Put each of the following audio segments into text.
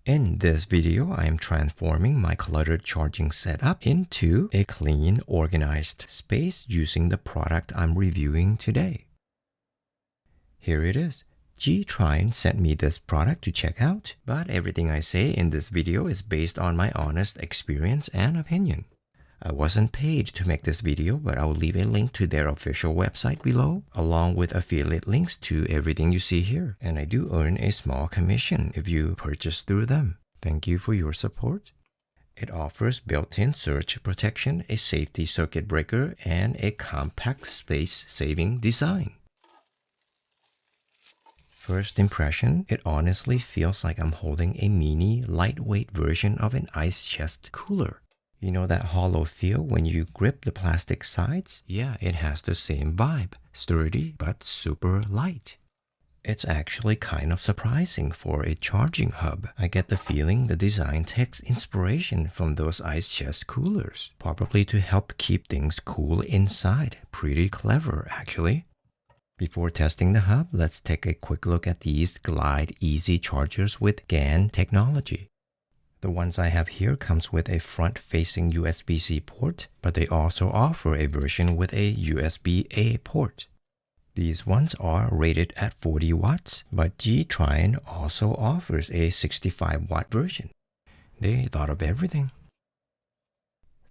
In this video, I am transforming my cluttered charging setup into a clean, organized space using the product I'm reviewing today. Here it is. Gitryin sent me this product to check out, but everything I say in this video is based on my honest experience and opinion. I wasn't paid to make this video, but I will leave a link to their official website below, along with affiliate links to everything you see here. And I do earn a small commission if you purchase through them. Thank you for your support. It offers built-in surge protection, a safety circuit breaker, and a compact space-saving design. First impression, it honestly feels like I'm holding a mini, lightweight version of an ice chest cooler. You know that hollow feel when you grip the plastic sides? Yeah, it has the same vibe. Sturdy, but super light. It's actually kind of surprising for a charging hub. I get the feeling the design takes inspiration from those ice chest coolers, probably to help keep things cool inside. Pretty clever, actually. Before testing the hub, let's take a quick look at these GlideEZ chargers with GaN technology. The ones I have here comes with a front-facing USB-C port, but they also offer a version with a USB-A port. These ones are rated at 40 watts, but Gitryin also offers a 65-watt version. They thought of everything.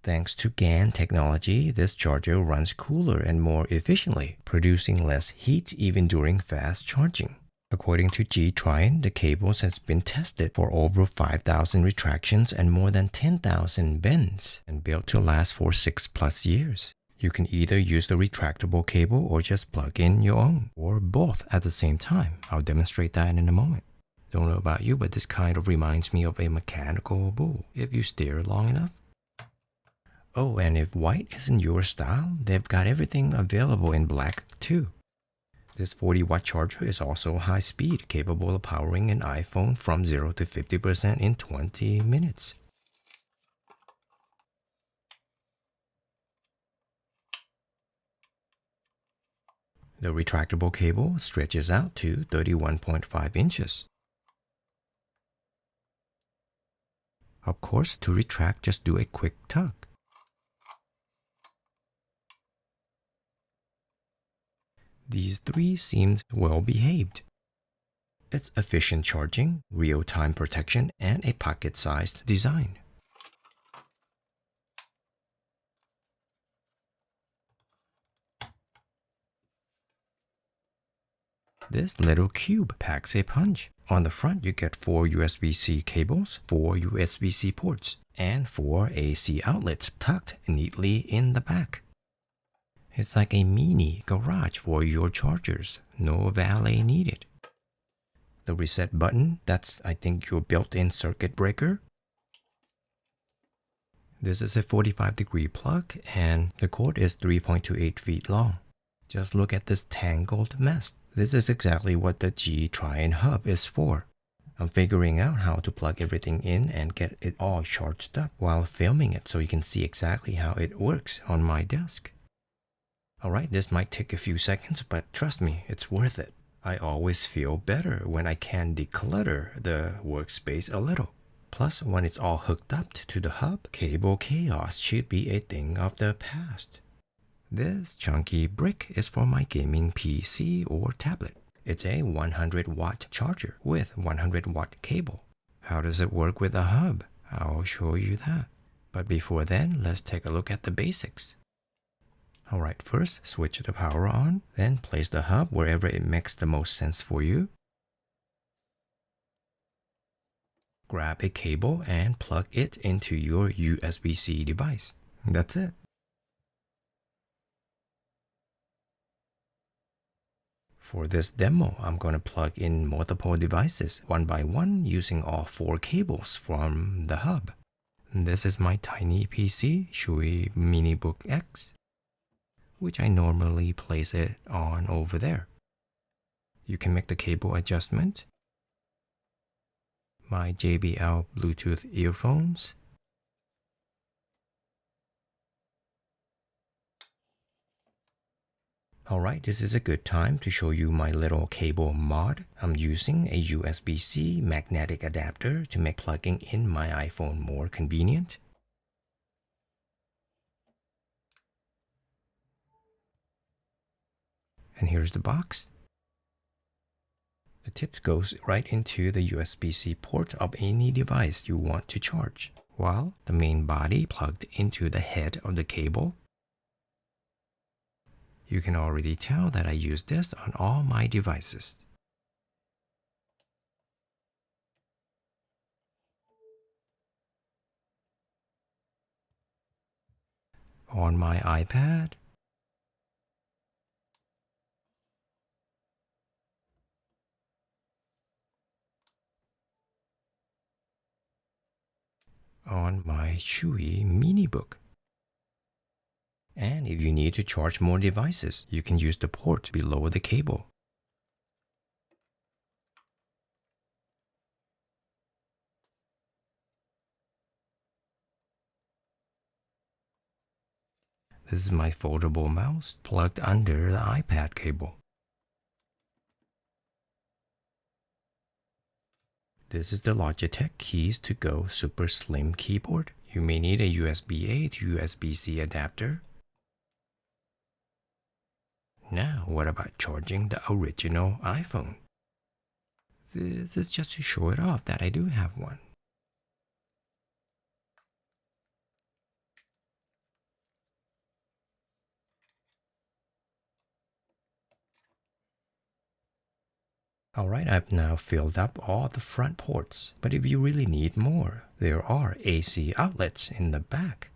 Thanks to GaN technology, this charger runs cooler and more efficiently, producing less heat even during fast charging. According to Gitryin, the cables has been tested for over 5,000 retractions and more than 10,000 bends, and built to last for 6+ years. You can either use the retractable cable or just plug in your own, or both at the same time. I'll demonstrate that in a moment. Don't know about you, but this kind of reminds me of a mechanical bull, if you stare long enough. Oh, and if white isn't your style, they've got everything available in black too. This 40-watt charger is also high speed, capable of powering an iPhone from 0 to 50% in 20 minutes. The retractable cable stretches out to 31.5 inches. Of course, to retract, just do a quick tug. These three seemed well behaved. It's efficient charging, real-time protection, and a pocket-sized design. This little cube packs a punch. On the front, you get 4 USB-C cables, 4 USB-C ports, and 4 AC outlets tucked neatly in the back. It's like a mini garage for your chargers. No valet needed. The reset button, that's I think your built-in circuit breaker. This is a 45-degree plug and the cord is 3.28 feet long. Just look at this tangled mess. This is exactly what the Gitryin hub is for. I'm figuring out how to plug everything in and get it all charged up while filming it so you can see exactly how it works on my desk. Alright, this might take a few seconds, but trust me, it's worth it. I always feel better when I can declutter the workspace a little. Plus, when it's all hooked up to the hub, cable chaos should be a thing of the past. This chunky brick is for my gaming PC or tablet. It's a 100-watt charger with 100-watt cable. How does it work with a hub? I'll show you that. But before then, let's take a look at the basics. Alright, first switch the power on, then place the hub wherever it makes the most sense for you. Grab a cable and plug it into your USB-C device. That's it. For this demo, I'm going to plug in multiple devices one by one using all 4 cables from the hub. This is my tiny PC, Shui MiniBook X, which I normally place it on over there. You can make the cable adjustment. My JBL Bluetooth earphones. Alright, this is a good time to show you my little cable mod. I'm using a USB-C magnetic adapter to make plugging in my iPhone more convenient. And here's the box. The tip goes right into the USB-C port of any device you want to charge, while the main body plugged into the head of the cable. You can already tell that I use this on all my devices. On my iPad, on my Chewy mini book. And if you need to charge more devices, you can use the port below the cable. This is my foldable mouse plugged under the iPad cable. This is the Logitech Keys to Go Super Slim keyboard. You may need a USB-A to USB-C adapter. Now, what about charging the original iPhone? This is just to show it off that I do have one. Alright, I've now filled up all the front ports, but if you really need more, there are AC outlets in the back.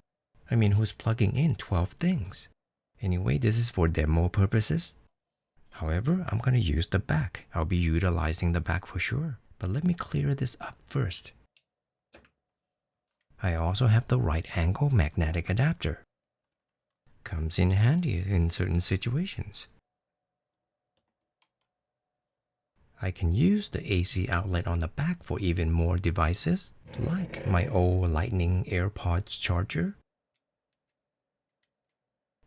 I mean, who's plugging in 12 things? Anyway, this is for demo purposes. However, I'm going to use the back. I'll be utilizing the back for sure. But let me clear this up first. I also have the right angle magnetic adapter. Comes in handy in certain situations. I can use the AC outlet on the back for even more devices, like my old Lightning AirPods charger,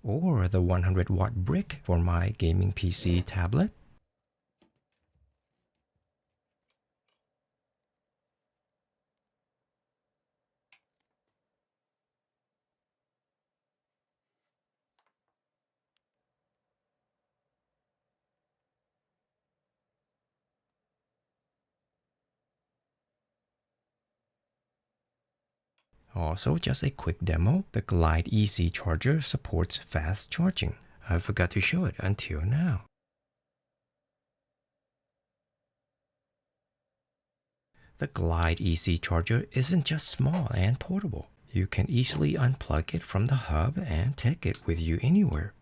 or the 100-watt brick for my gaming PC tablet. Also, just a quick demo, the GlideEZ Charger supports fast charging. I forgot to show it until now. The GlideEZ Charger isn't just small and portable. You can easily unplug it from the hub and take it with you anywhere.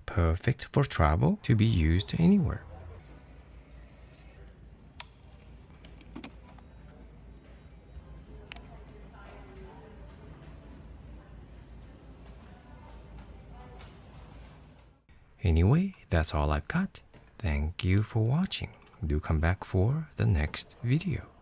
Perfect for travel to be used anywhere. Anyway, that's all I've got. Thank you for watching. Do come back for the next video.